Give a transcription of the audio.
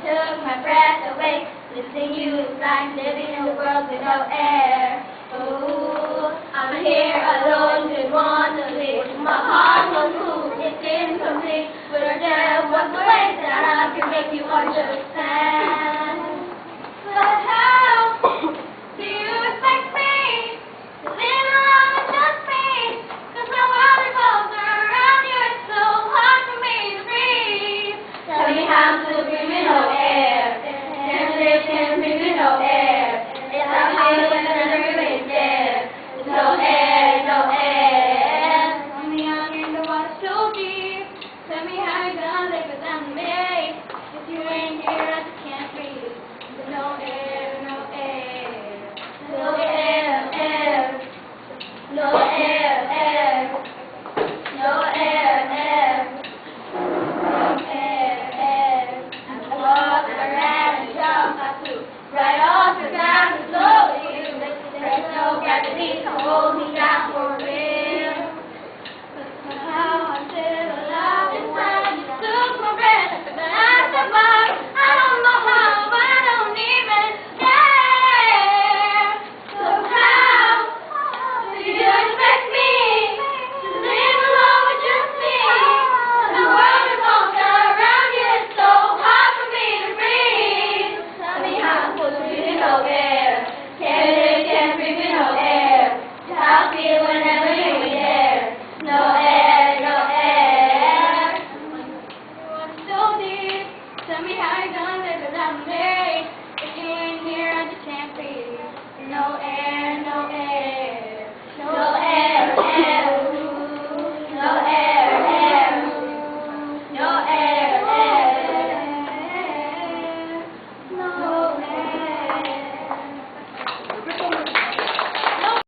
took my breath away. Losing you is like living in a world with no air. Ooh, I'm here alone, just want to live. My heart won't move, it's incomplete. But there was a way that I can make you understand. But how do you expect me to live alone with just me? 'Cause my world revolves around you, it's so hard for me to breathe. Tell me how to breathe with no air. Can't breathe with no air. It's like feeling everything there. There's no air, no air. Tell me how you're in the water so deep. Tell me how you're gonna live without me. If you ain't here, I just can't breathe. There's no air, no air. No air, air. No air, air. No air, air. No air, air. I'm the walk around and jump I flew right off the ground and slowly you. There's no gravity to hold me down for real. But somehow I'm still alive inside. You took my breath, but I survived. I don't know how, but I don't even care. So how do you expect me to live alone with just me? The world revolves around you, it's so hard for me to breathe. Tell me how I'm supposed to breathe in no air. Can't breathe in no air. How I feel whenever you're there. No air, no air. What's so deep? Tell me how you're gonna live without me. If you ain't here, I just can't breathe.